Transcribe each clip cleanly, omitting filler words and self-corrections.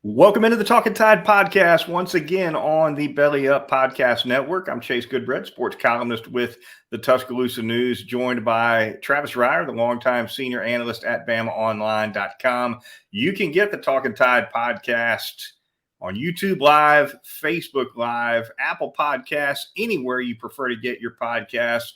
Welcome into the Talkin Tide podcast once again on the Belly Up Podcast Network. I'm Chase Goodbread, sports columnist with the Tuscaloosa News, joined by Travis Reier, the longtime senior analyst at BamaOnline.com. You can get the Talkin Tide podcast on YouTube Live, Facebook Live, Apple Podcasts, anywhere you prefer to get your podcasts.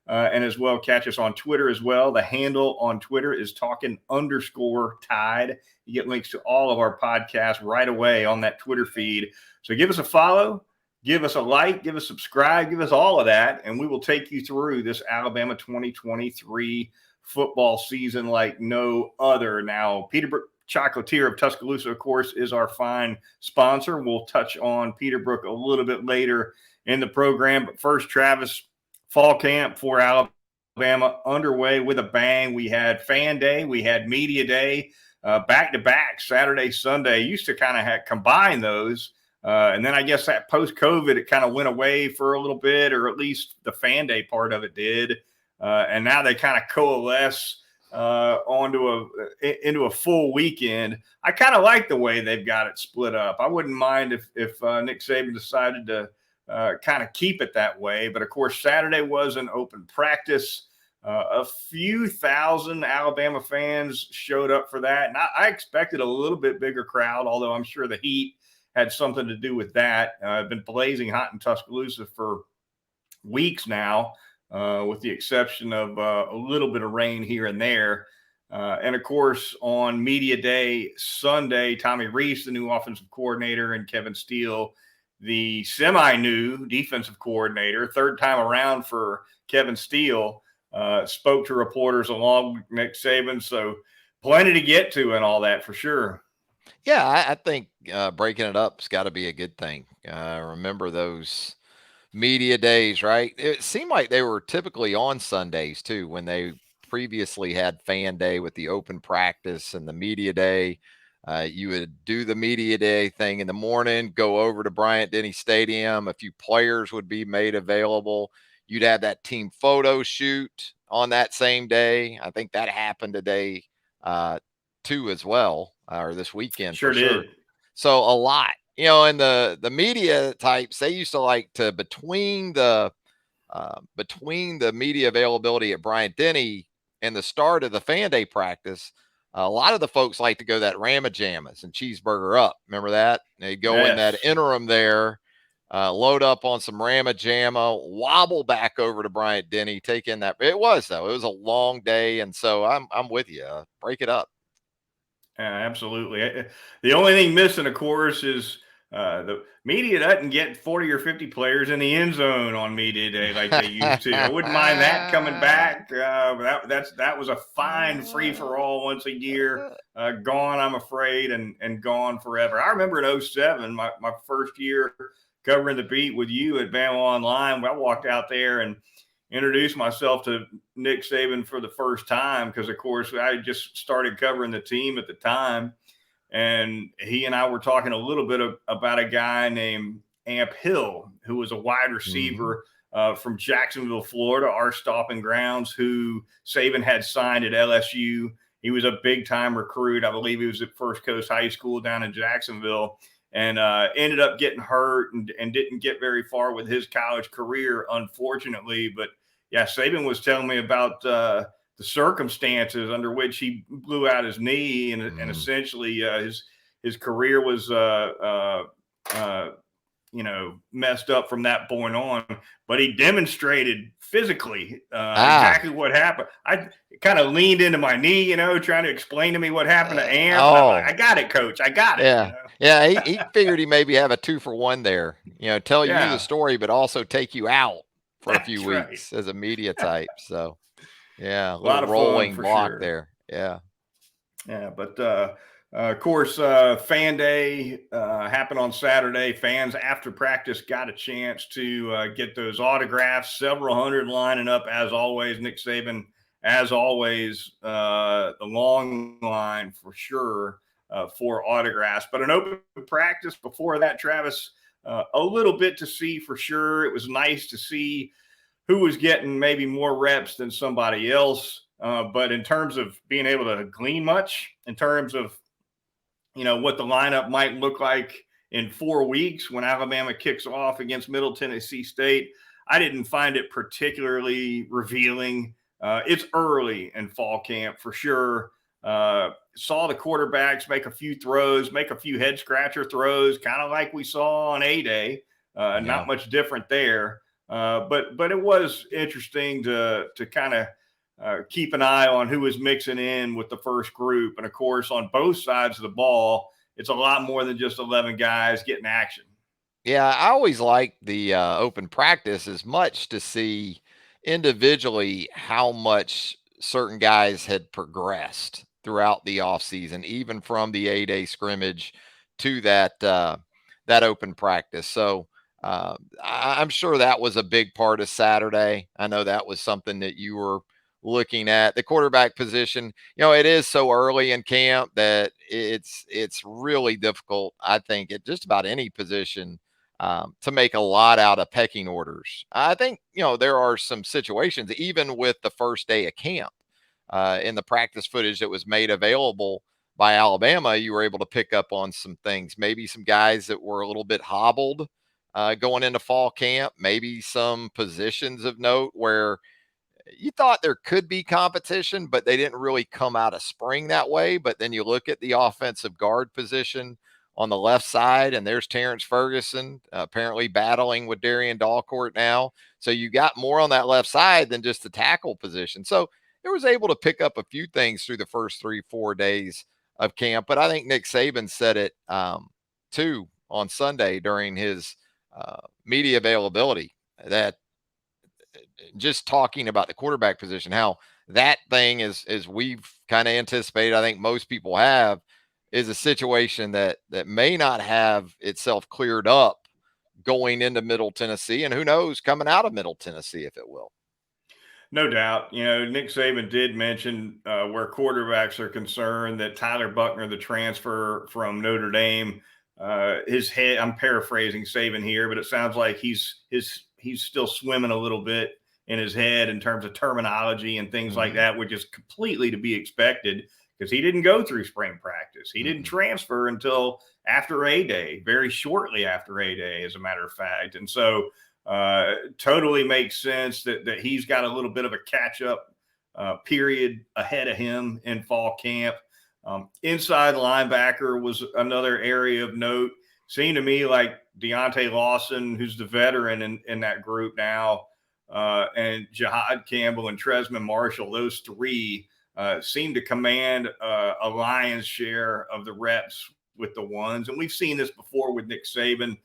And as well, catch us on Twitter as well. The handle on Twitter is Talkin_Tide. You get links to all of our podcasts right away on that Twitter feed. So give us a follow, give us a like, give us a subscribe, give us all of that, and we will take you through this Alabama 2023 football season like no other. Now, Peterbrook Chocolatier of Tuscaloosa, of course, is our fine sponsor. We'll touch on Peterbrook a little bit later in the program. But first, Travis, fall camp for Alabama underway with a bang. We had fan day, we had media day, back-to-back, Saturday, Sunday. Used to kind of combine those. And then I guess that post-COVID, it kind of went away for a little bit, or at least the fan day part of it did. And now they kind of coalesce into a full weekend. I kind of like the way they've got it split up. I wouldn't mind if Nick Saban decided to kind of keep it that way. But, of course, Saturday was an open practice. A few thousand Alabama fans showed up for that. And I expected a little bit bigger crowd, although I'm sure the heat had something to do with that. I've been blazing hot in Tuscaloosa for weeks now, with the exception of a little bit of rain here and there. And, of course, on Media Day Sunday, Tommy Rees, the new offensive coordinator, and Kevin Steele, the semi-new defensive coordinator, third time around for Kevin Steele, spoke to reporters along with Nick Saban. So plenty to get to and all that for sure. Yeah, I think breaking it up's got to be a good thing. Remember those media days, right? It seemed like they were typically on Sundays too, when they previously had fan day with the open practice and the media day. You would do the media day thing in the morning, go over to Bryant-Denny Stadium. A few players would be made available. You'd have that team photo shoot on that same day. I think that happened today too as well, or this weekend Sure for sure. did. So a lot, and the media types, they used to like to between the media availability at Bryant-Denny and the start of the fan day practice. A lot of the folks like to go that Ramajamas and cheeseburger up. Remember that? They go in that interim there, load up on some Ramajama, wobble back over to Bryant-Denny, take in that. It was a long day. And so I'm with you. Break it up. Absolutely. The only thing missing, of course, is the media doesn't get 40 or 50 players in the end zone on media day like they used to. I wouldn't mind that coming back. That was a fine free for all once a year. Gone, I'm afraid, and gone forever. I remember in 07, my first year covering the beat with you at Bama Online. I walked out there and introduced myself to Nick Saban for the first time because, of course, I just started covering the team at the time. And he and I were talking a little bit about a guy named Amp Hill, who was a wide receiver from Jacksonville, Florida, our stomping grounds, who Saban had signed at LSU. He was a big-time recruit. I believe he was at First Coast High School down in Jacksonville, and ended up getting hurt and didn't get very far with his college career, unfortunately. But, yeah, Saban was telling me about the circumstances under which he blew out his knee, and essentially his career was messed up from that point on. But he demonstrated physically exactly what happened. I kind of leaned into my knee, trying to explain to me what happened to Amp. I got it, Coach. I got it. Yeah. Yeah, he figured he maybe have a 2-for-1 there. Tell you the story, but also take you out for a few weeks as a media type. So, yeah, a lot of rolling fun for block sure. there. Yeah. Yeah, but of course, fan day happened on Saturday. Fans after practice got a chance to get those autographs. Several hundred lining up as always. Nick Saban, as always, the long line for sure for autographs. But an open practice before that, Travis, a little bit to see for sure. It was nice to see who was getting maybe more reps than somebody else. But in terms of being able to glean much, in terms of what the lineup might look like in 4 weeks when Alabama kicks off against Middle Tennessee State. I didn't find it particularly revealing. It's early in fall camp for sure. Saw the quarterbacks make a few throws, make a few head scratcher throws, kind of like we saw on A-Day. Not much different there. But it was interesting to kind of keep an eye on who was mixing in with the first group. And of course, on both sides of the ball, it's a lot more than just 11 guys getting action. Yeah, I always like the open practice as much to see individually how much certain guys had progressed throughout the offseason, even from the A-Day scrimmage to that open practice. So I'm sure that was a big part of Saturday. I know that was something that you were looking at. The quarterback position, it is so early in camp that it's really difficult, I think, at just about any position to make a lot out of pecking orders. I think, there are some situations, even with the first day of camp, in the practice footage that was made available by Alabama, you were able to pick up on some things, maybe some guys that were a little bit hobbled going into fall camp, maybe some positions of note where you thought there could be competition, but they didn't really come out of spring that way. But then you look at the offensive guard position on the left side, and there's Terrence Ferguson apparently battling with Darian Dalcourt now. So you got more on that left side than just the tackle position. So it was able to pick up a few things through the first 3-4 days of camp. But I think Nick Saban said it too on Sunday during his media availability that just talking about the quarterback position, how that thing is, as we've kind of anticipated, I think most people have, is a situation that may not have itself cleared up going into Middle Tennessee, and who knows coming out of Middle Tennessee if it will. No doubt. Nick Saban did mention where quarterbacks are concerned that Tyler Buckner, the transfer from Notre Dame, his head, I'm paraphrasing Saban here, but it sounds like he's still swimming a little bit in his head in terms of terminology and things like that, which is completely to be expected because he didn't go through spring practice. He didn't transfer until after A-Day, very shortly after A-Day, as a matter of fact. And so totally makes sense that he's got a little bit of a catch-up period ahead of him in fall camp. Inside linebacker was another area of note. Seemed to me like Deontay Lawson, who's the veteran in that group now, and Jihad Campbell and Tresman Marshall, those three seem to command a lion's share of the reps with the ones. And we've seen this before with Nick Saban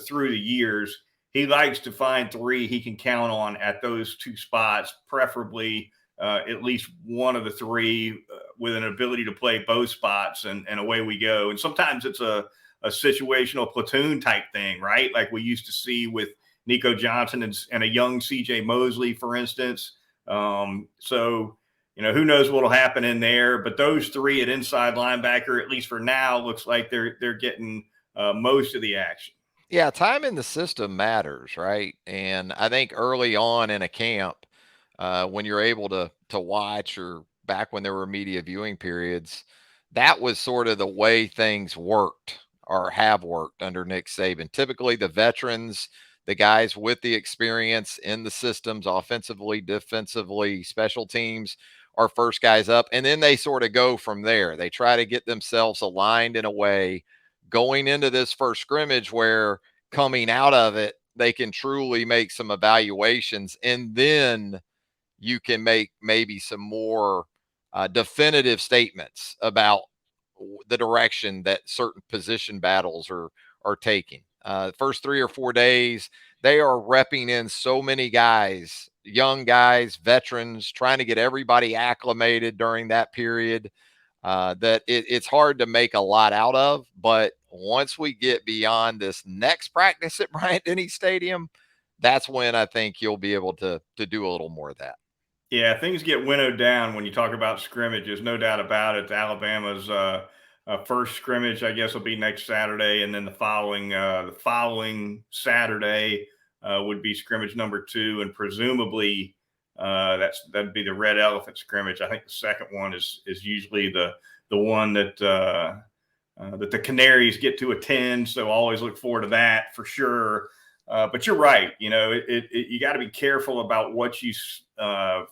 through the years. He likes to find three he can count on at those two spots, preferably at least one of the three with an ability to play both spots, and away we go. And sometimes it's a situational platoon type thing, right? Like we used to see with Nico Johnson and a young CJ Mosley, for instance. So, who knows what will happen in there, but those three at inside linebacker, at least for now, looks like they're getting most of the action. Yeah, time in the system matters, right? And I think early on in a camp, when you're able to watch, or back when there were media viewing periods, that was sort of the way things worked or have worked under Nick Saban. Typically, the veterans, the guys with the experience in the systems, offensively, defensively, special teams, are first guys up, and then they sort of go from there. They try to get themselves aligned in a way going into this first scrimmage where coming out of it, they can truly make some evaluations, and then you can make maybe some more definitive statements about the direction that certain position battles are taking. First 3 or 4 days, they are repping in so many guys, young guys, veterans, trying to get everybody acclimated during that period that it's hard to make a lot out of. But once we get beyond this next practice at Bryant Denny Stadium, that's when I think you'll be able to do a little more of that. Yeah, things get winnowed down when you talk about scrimmages, no doubt about it. Alabama's first scrimmage, I guess, will be next Saturday, and then the following Saturday would be scrimmage number 2, and presumably That'd be the red elephant scrimmage. I think the second one is usually the one that that the Canaries get to attend. So always look forward to that for sure. But you're right. You know, you got to be careful about what you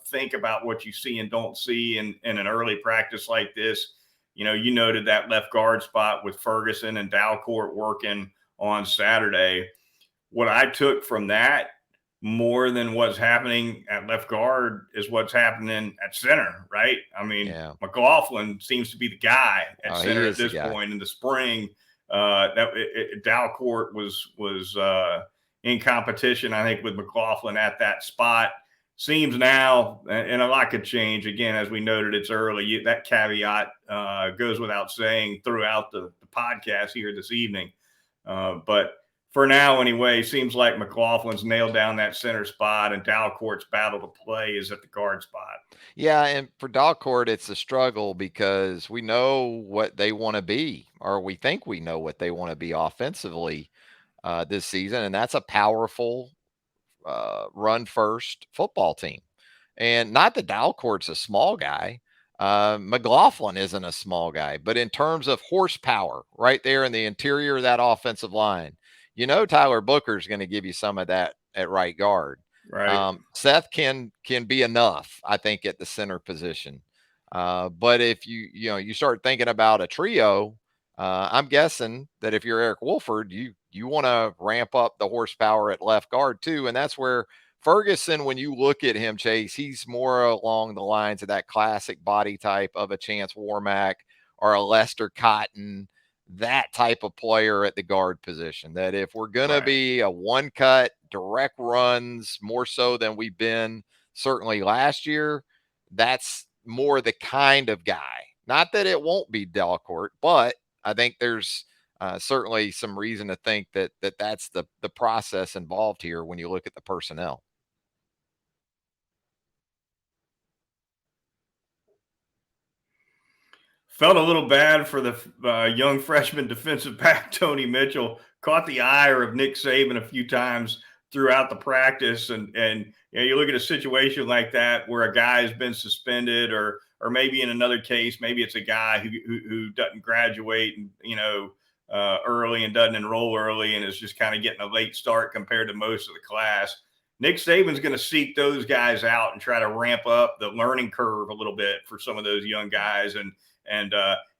think about what you see and don't see in an early practice like this. You know, you noted that left guard spot with Ferguson and Dalcourt working on Saturday. What I took from that more than what's happening at left guard is what's happening at center, right? I mean, Yeah. McLaughlin seems to be the guy at Oh, center he at is the this guy. point. In the spring. Dalcourt was in competition, I think, with McLaughlin at that spot. Seems now, and a lot could change. Again, as we noted, it's early. That caveat goes without saying throughout the podcast here this evening. But for now, anyway, seems like McLaughlin's nailed down that center spot, and Dalcourt's battle to play is at the guard spot. Yeah, and for Dalcourt, it's a struggle because we know what they want to be, or we think we know what they want to be offensively this season, and that's a powerful run first football team. And not that Dalcourt's a small guy. McLaughlin isn't a small guy, but in terms of horsepower, right there in the interior of that offensive line, you know Tyler Booker's going to give you some of that at right guard. Right. Seth can be enough, I think, at the center position. But if you start thinking about a trio, I'm guessing that if you're Eric Wolford, you want to ramp up the horsepower at left guard too, and that's where Ferguson, when you look at him, Chase, he's more along the lines of that classic body type of a Chance Warmack or a Lester Cotton, that type of player at the guard position. That if we're going to be a one cut, direct runs more so than we've been certainly last year, that's more the kind of guy. Not that it won't be Dalcourt, but I think there's certainly some reason to think that's the process involved here when you look at the personnel. Felt a little bad for the young freshman defensive back, Tony Mitchell. Caught the ire of Nick Saban a few times throughout the practice. And you look at a situation like that where a guy has been suspended, or maybe in another case, maybe it's a guy who doesn't graduate and, early and doesn't enroll early and is just kind of getting a late start compared to most of the class. Nick Saban's going to seek those guys out and try to ramp up the learning curve a little bit for some of those young guys. And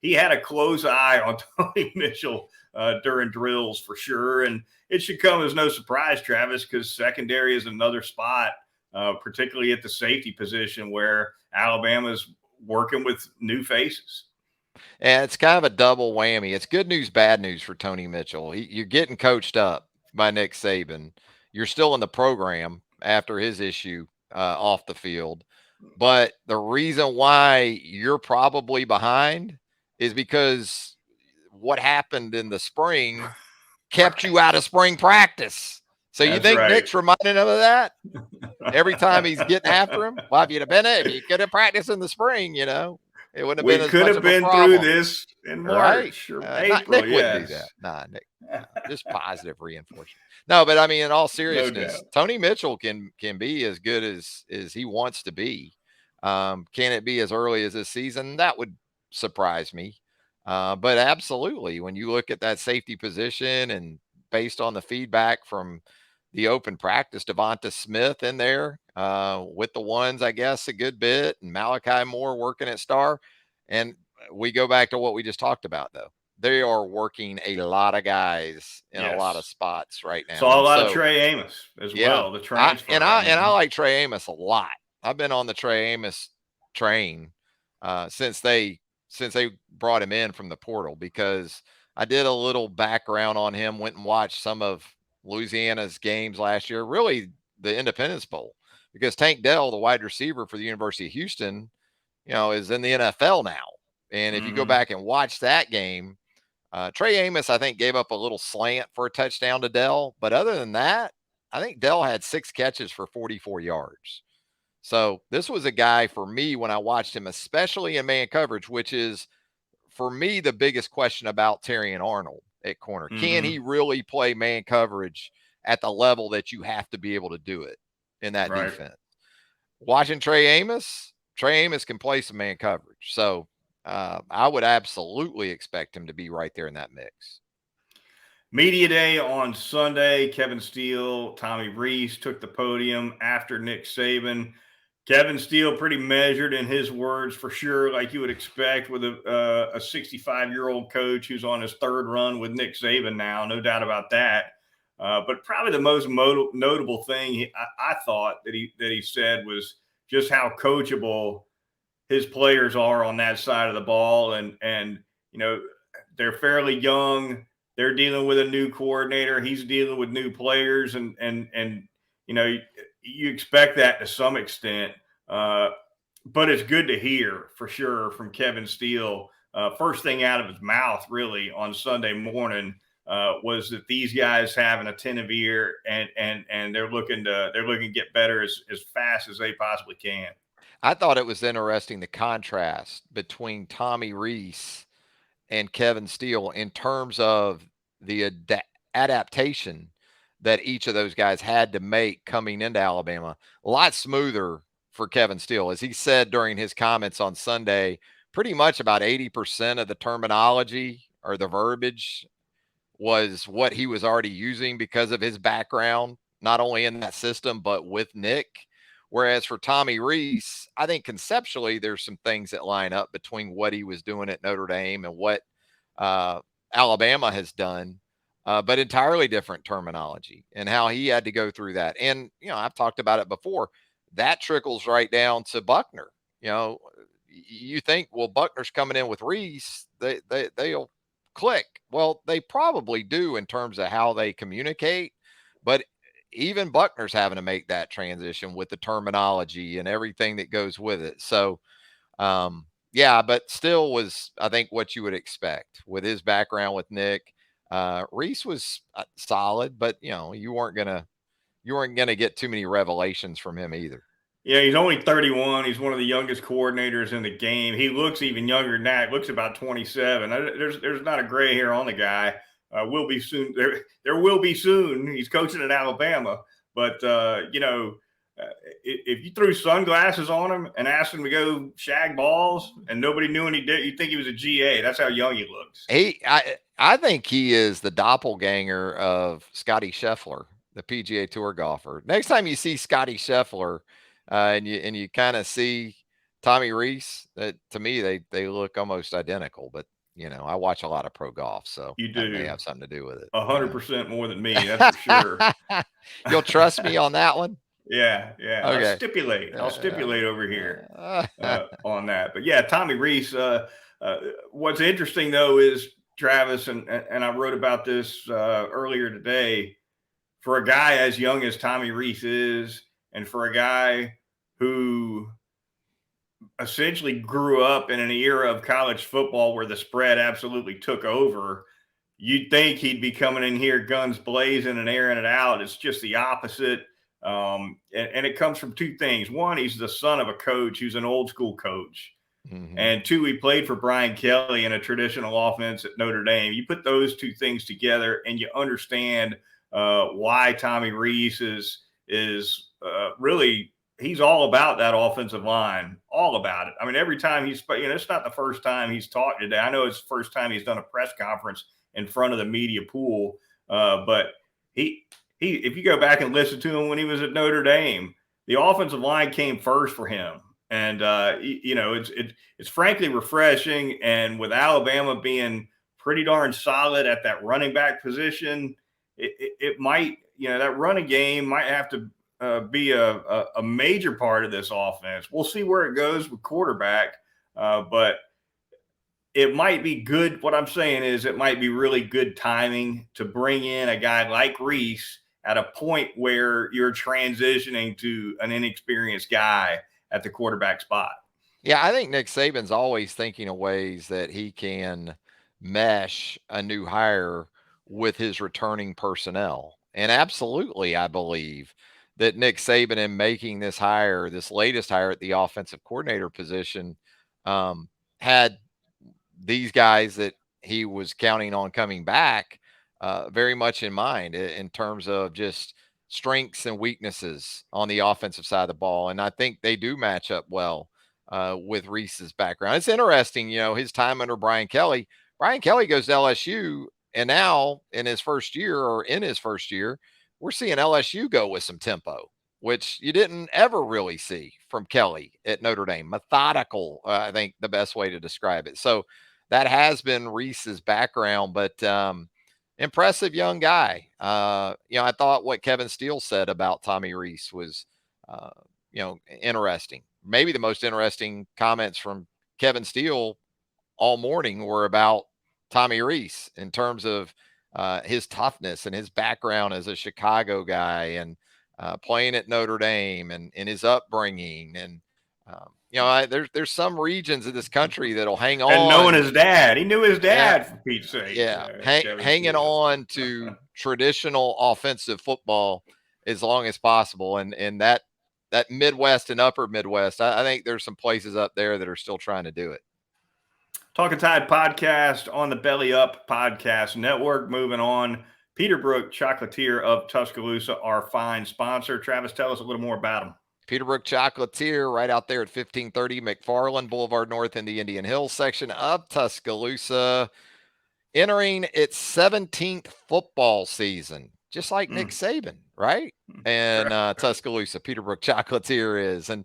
he had a close eye on Tony Mitchell during drills for sure. And it should come as no surprise, Travis, because secondary is another spot, particularly at the safety position, where Alabama's working with new faces. And it's kind of a double whammy. It's good news, bad news for Tony Mitchell. You're getting coached up by Nick Saban. You're still in the program after his issue off the field. But the reason why you're probably behind is because what happened in the spring kept you out of spring practice. So you think Nick's reminding him of that every time he's getting after him? Well, if you'd have been if you could have practiced in the spring, it wouldn't have been as much of a problem. Through this in March or April. Nick wouldn't do that. Nah, Nick. Just positive reinforcement. No, but I mean, in all seriousness, Tony Mitchell can be as good as he wants to be. Can it be as early as this season? That would surprise me. But absolutely, when you look at that safety position and based on the feedback from the open practice, Devonta Smith in there with the ones, I guess, a good bit, and Malachi Moore working at star. And we go back to what we just talked about, though. They are working a lot of guys in a lot of spots right now. Saw a lot of Trey Amos as well, the transfer. I like Trey Amos a lot. I've been on the Trey Amos train since they brought him in from the portal, because I did a little background on him, went and watched some of Louisiana's games last year, really the Independence Bowl, because Tank Dell, the wide receiver for the University of Houston, is in the NFL now. And if you go back and watch that game, Trey Amos, I think, gave up a little slant for a touchdown to Dell. But other than that, I think Dell had 6 catches for 44 yards. So this was a guy for me when I watched him, especially in man coverage, which is for me the biggest question about Terrion Arnold at corner. Can he really play man coverage at the level that you have to be able to do it in that defense? watching Trey Amos can play some man coverage. So I would absolutely expect him to be right there in that mix. Media day on Sunday. Kevin Steele, Tommy Rees took the podium after Nick Saban. Kevin Steele pretty measured in his words for sure, like you would expect with a 65-year-old coach who's on his third run with Nick Saban now, no doubt about that. But probably the most notable thing I thought that he said was just how coachable his players are on that side of the ball, and you know they're fairly young. They're dealing with a new coordinator. He's dealing with new players, and you know you expect that to some extent. Uh, but it's good to hear for sure from Kevin Steele. First thing out of his mouth, really, on Sunday morning was that these guys have an attentive ear, and they're looking to get better as fast as they possibly can. I thought it was interesting the contrast between Tommy Rees and Kevin Steele in terms of the adaptation that each of those guys had to make coming into Alabama. A lot smoother for Kevin Steele. As he said during his comments on Sunday, pretty much about 80% of the terminology or the verbiage was what he was already using because of his background, not only in that system, but with Nick. Whereas for Tommy Rees, I think conceptually there's some things that line up between what he was doing at Notre Dame and what uh, Alabama has done, but entirely different terminology and how he had to go through that. And, I've talked about it before. That trickles right down to Buckner. You think, well, Buckner's coming in with Rees, they'll click. Well, they probably do in terms of how they communicate, but even Buckner's having to make that transition with the terminology and everything that goes with it. So, yeah, but still was, I think, what you would expect with his background with Nick. Reese was solid, but you weren't gonna get too many revelations from him either. Yeah, he's only 31. He's one of the youngest coordinators in the game. He looks even younger than that. Looks about 27. There's not a gray hair on the guy. Will be soon. There will be soon. He's coaching at Alabama, but if you threw sunglasses on him and asked him to go shag balls and nobody knew any did, you'd think he was a GA. That's how young he looks. I think he is the doppelganger of Scotty Scheffler, the PGA Tour golfer. Next time you see Scotty Scheffler, and you kind of see Tommy Rees, that to me they look almost identical. But I watch a lot of pro golf, so You that may do have something to do with it. 100% more than me. That's for sure. You'll trust me on that one. Yeah. Okay. I'll stipulate over here on that. But yeah, Tommy Rees. What's interesting though is Travis, and I wrote about this earlier today. For a guy as young as Tommy Rees is, and for a guy who essentially grew up in an era of college football where the spread absolutely took over, you'd think he'd be coming in here guns blazing and airing it out. It's just the opposite. And it comes from two things. One, he's the son of a coach who's an old school coach. Mm-hmm. And two, he played for Brian Kelly in a traditional offense at Notre Dame. You put those two things together and you understand why Tommy Rees is really he's all about that offensive line, all about it. I mean, every time it's not the first time he's talked today. I know it's the first time he's done a press conference in front of the media pool, but he if you go back and listen to him when he was at Notre Dame, the offensive line came first for him, and it's frankly refreshing. And with Alabama being pretty darn solid at that running back position, it might that running game might have to be a major part of this offense. We'll see where it goes with quarterback, but it might be good. What I'm saying is it might be really good timing to bring in a guy like Rees at a point where you're transitioning to an inexperienced guy at the quarterback spot. Yeah, I think Nick Saban's always thinking of ways that he can mesh a new hire with his returning personnel. And absolutely, I believe that Nick Saban, in making this hire, this latest hire at the offensive coordinator position, had these guys that he was counting on coming back very much in mind in terms of just strengths and weaknesses on the offensive side of the ball. And I think they do match up well with Reese's background. It's interesting, his time under Brian Kelly. Brian Kelly goes to LSU, and now in his first year, we're seeing LSU go with some tempo, which you didn't ever really see from Kelly at Notre Dame. Methodical, I think the best way to describe it. So that has been Reese's background, but impressive young guy. I thought what Kevin Steele said about Tommy Rees was, interesting. Maybe the most interesting comments from Kevin Steele all morning were about Tommy Rees in terms of his toughness and his background as a Chicago guy and playing at Notre Dame and his upbringing. And, there's some regions of this country that'll hang on. And knowing his dad. He knew his dad, for Pete's sake. Yeah. Hanging on to traditional offensive football as long as possible. And that Midwest and upper Midwest, I think there's some places up there that are still trying to do it. Talkin Tide podcast on the Belly Up Podcast Network. Moving on, Peterbrook Chocolatier of Tuscaloosa, our fine sponsor. Travis, tell us a little more about him. Peterbrook Chocolatier, right out there at 1530 McFarland Boulevard North in the Indian Hills section of Tuscaloosa, entering its 17th football season, just like Nick Saban, right? And Tuscaloosa, Peterbrook Chocolatier is. And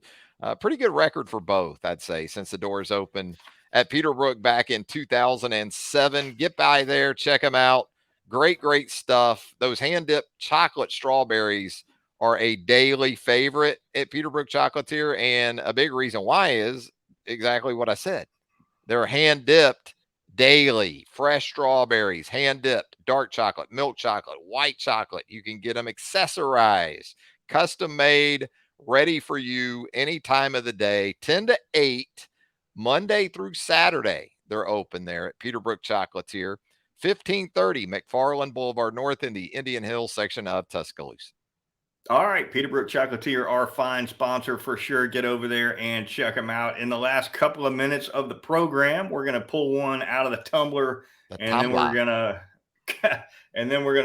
pretty good record for both, I'd say, since the doors opened at Peterbrook back in 2007. Get by there, check them out. Great stuff. Those hand-dipped chocolate strawberries are a daily favorite at Peterbrook Chocolatier, and a big reason why is exactly what I said. They're hand-dipped daily, fresh strawberries, hand-dipped, dark chocolate, milk chocolate, white chocolate. You can get them accessorized, custom-made, ready for you any time of the day, 10 to 8, Monday through Saturday. They're open there at Peterbrook Chocolatier, 1530 McFarland Boulevard North in the Indian Hills section of Tuscaloosa. All right, Peterbrook Chocolatier, our fine sponsor for sure. Get over there and check them out. In the last couple of minutes of the program, we're going to pull one out of the tumbler, then we're going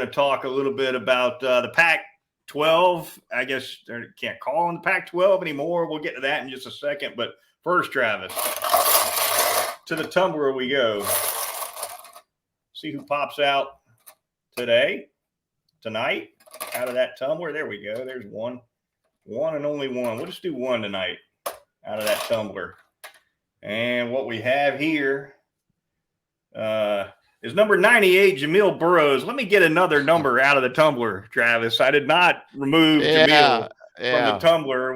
to talk a little bit about the Pac-12. I guess they can't call them the Pac-12 anymore. We'll get to that in just a second. But first, Travis, to the tumbler we go. See who pops out tonight. Out of that tumbler. There we go. There's one and only one. We'll just do one tonight out of that tumbler. And what we have here is number 98, Jamil Burrows. Let me get another number out of the tumbler, Travis. I did not remove Jamil from the tumbler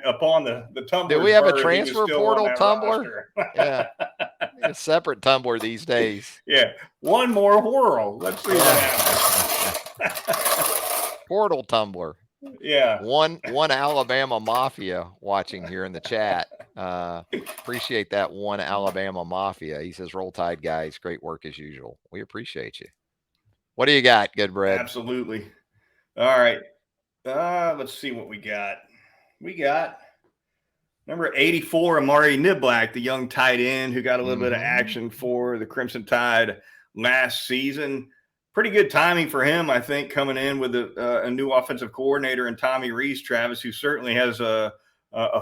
upon the tumbler. Do we have a transfer portal tumbler? Yeah. A separate tumbler these days. Yeah. One more whirl. Let's see what happens. Portal tumbler. Yeah. One Alabama Mafia watching here in the chat. Appreciate that one Alabama Mafia. He says, "Roll Tide, guys. Great work as usual." We appreciate you. What do you got, Goodbread? Absolutely. All right. Let's see what we got. We got number 84, Amari Niblack, the young tight end who got a little bit of action for the Crimson Tide last season. Pretty good timing for him, I think, coming in with a new offensive coordinator in Tommy Rees, Travis, who certainly has a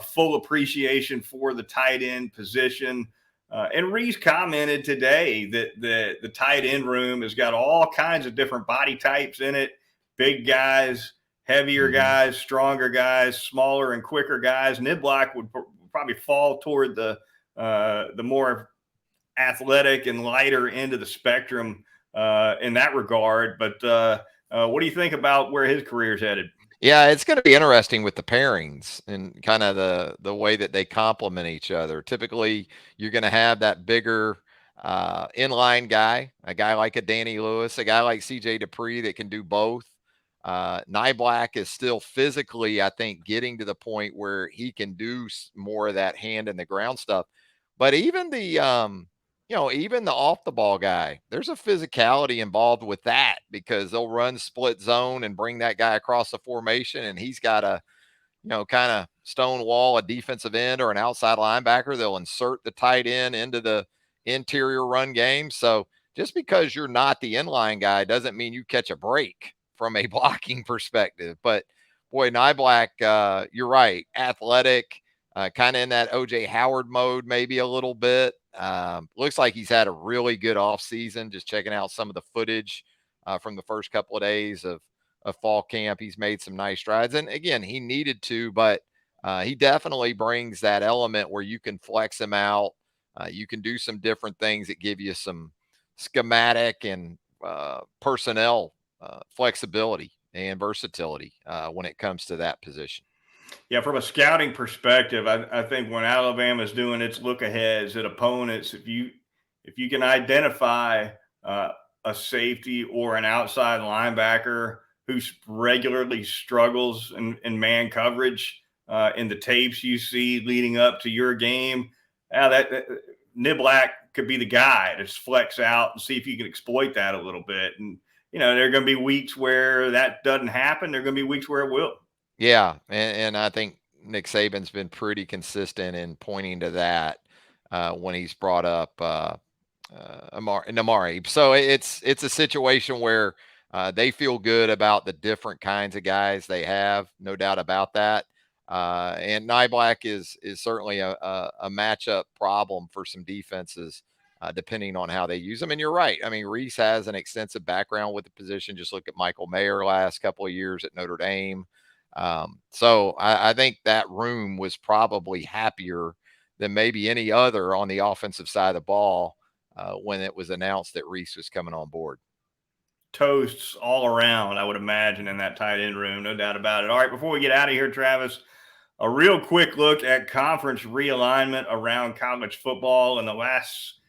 full appreciation for the tight end position. And Rees commented today that the tight end room has got all kinds of different body types in it. Big guys, heavier guys, stronger guys, smaller and quicker guys. Niblack would probably fall toward the more athletic and lighter end of the spectrum in that regard. But what do you think about where his career is headed? Yeah, it's going to be interesting with the pairings and kind of the way that they complement each other. Typically, you're going to have that bigger inline guy, a guy like a Danny Lewis, a guy like CJ Dupree that can do both. Niblack is still physically, I think, getting to the point where he can do more of that hand and the ground stuff. But even even the off the ball guy, there's a physicality involved with that because they'll run split zone and bring that guy across the formation. And he's got to, kind of stonewall a defensive end or an outside linebacker. They'll insert the tight end into the interior run game. So just because you're not the inline guy doesn't mean you catch a break from a blocking perspective. But boy, Niblack, you're right, athletic, kind of in that OJ Howard mode, maybe a little bit. Looks like he's had a really good offseason, just checking out some of the footage from the first couple of days of fall camp. He's made some nice strides. And again, he needed to, but he definitely brings that element where you can flex him out. You can do some different things that give you some schematic and personnel flexibility and versatility when it comes to that position. Yeah, from a scouting perspective, I think when Alabama's doing its look aheads at opponents, if you can identify a safety or an outside linebacker who regularly struggles in man coverage in the tapes you see leading up to your game, that Niblack could be the guy to just flex out and see if you can exploit that a little bit. And there are going to be weeks where that doesn't happen. There are going to be weeks where it will. Yeah, and I think Nick Saban's been pretty consistent in pointing to that when he's brought up Amari. So it's a situation where they feel good about the different kinds of guys they have, no doubt about that. And Niblack is certainly a matchup problem for some defenses, depending on how they use them. And you're right. I mean, Reese has an extensive background with the position. Just look at Michael Mayer last couple of years at Notre Dame. So I think that room was probably happier than maybe any other on the offensive side of the ball when it was announced that Reese was coming on board. Toasts all around, I would imagine, in that tight end room, no doubt about it. All right, before we get out of here, Travis, a real quick look at conference realignment around college football. In the last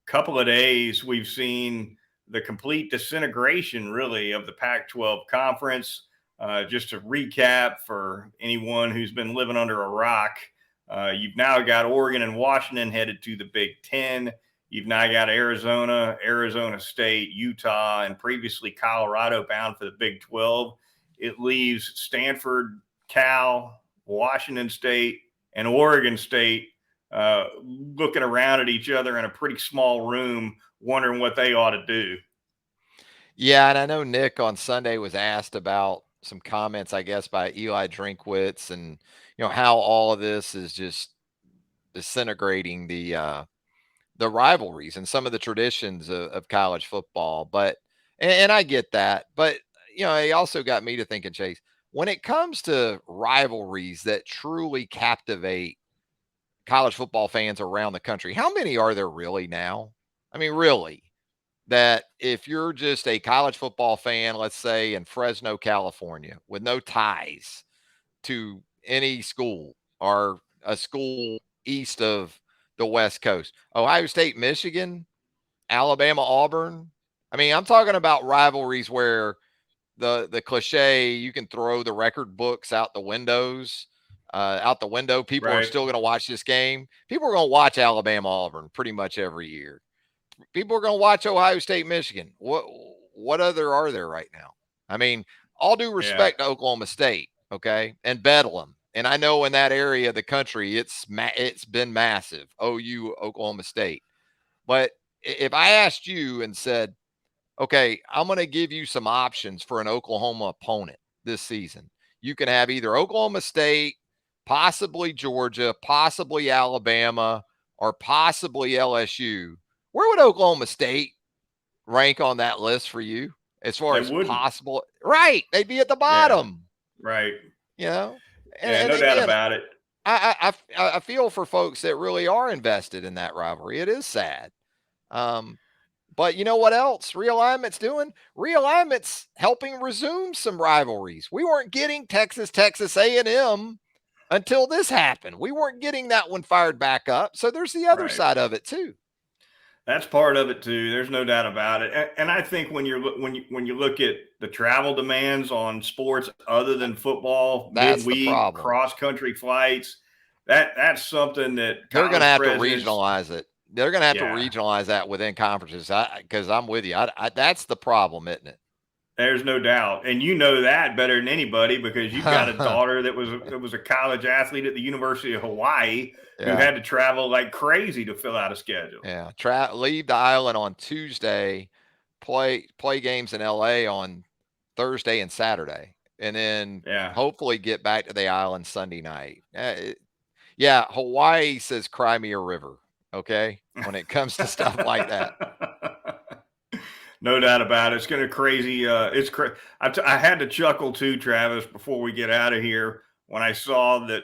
couple of days, we've seen the complete disintegration, really, of the Pac-12 conference. Just to recap for anyone who's been living under a rock, you've now got Oregon and Washington headed to the Big Ten. You've now got Arizona, Arizona State, Utah, and previously Colorado bound for the Big 12. It leaves Stanford, Cal, Washington State, and Oregon State looking around at each other in a pretty small room, wondering what they ought to do. Yeah, and I know Nick on Sunday was asked about some comments, I guess, by Eli Drinkwitz, and how all of this is just disintegrating the rivalries and some of the traditions of college football. But and I get that, but it also got me to thinking, Chase, when it comes to rivalries that truly captivate college football fans around the country, how many are there really now? I mean, really, that if you're just a college football fan, let's say in Fresno, California, with no ties to any school or a school east of the West Coast, Ohio State, Michigan, Alabama, Auburn. I mean, I'm talking about rivalries where the cliche, you can throw the record books out the window. People are Right. still going to watch this game. People are going to watch Alabama, Auburn pretty much every year. People are going to watch Ohio State, Michigan. What other are there right now? I mean, all due respect to Oklahoma State, okay, and Bedlam. And I know in that area of the country, it's been massive. OU, Oklahoma State. But if I asked you and said, okay, I'm going to give you some options for an Oklahoma opponent this season, you can have either Oklahoma State, possibly Georgia, possibly Alabama, or possibly LSU. Where would Oklahoma State rank on that list for you as far as possible? Right. They'd be at the bottom. Yeah, right. And no doubt again, about it. I feel for folks that really are invested in that rivalry. It is sad. But you know what else realignment's doing? Realignment's helping resume some rivalries. We weren't getting Texas A&M until this happened. We weren't getting that one fired back up. So there's the other side of it too. That's part of it too. There's no doubt about it. And I think when you look at the travel demands on sports other than football, that's midweek, cross country flights, that's something that they're going to have to regionalize it. They're going to have to regionalize that within conferences because I'm with you. That's the problem, isn't it? There's no doubt. And you know that better than anybody because you've got a daughter that was a college athlete at the University of Hawaii who had to travel like crazy to fill out a schedule. Yeah. Leave the island on Tuesday, play games in LA on Thursday and Saturday, and then hopefully get back to the island Sunday night. Yeah, Hawaii says cry me a river, okay, when it comes to stuff like that. No doubt about it. It's going to crazy. I had to chuckle too, Travis, before we get out of here when I saw that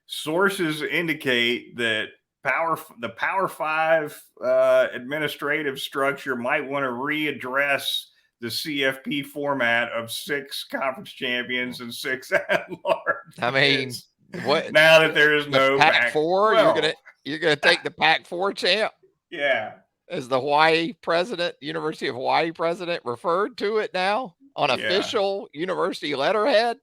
sources indicate that the Power Five administrative structure might want to readdress the CFP format of 6 conference champions and 6 at-large. I mean, what now that there is no Pac-4? You're gonna take the Pac-4 champ? Yeah. As the Hawaii president, University of Hawaii president, referred to it now on official university letterhead.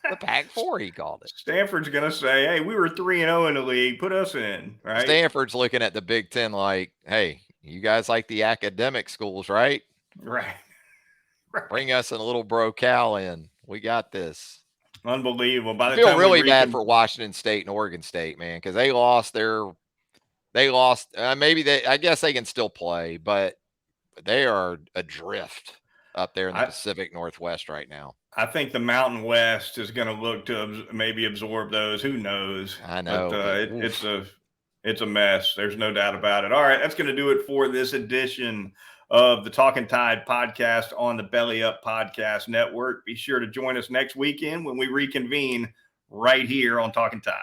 The Pac-4, he called it. Stanford's going to say, hey, we were 3-0 in the league. Put us in, right? Stanford's looking at the Big Ten like, hey, you guys like the academic schools, right? Right. Bring us a little bro-cal in. We got this. Unbelievable. I feel really bad for Washington State and Oregon State, man, because they lost. I guess they can still play, but they are adrift up there in the Pacific Northwest right now. I think the Mountain West is going to look to maybe absorb those. Who knows? I know. But, it's a mess. There's no doubt about it. All right, that's going to do it for this edition of the Talkin Tide podcast on the Belly Up Podcast Network. Be sure to join us next weekend when we reconvene right here on Talkin Tide.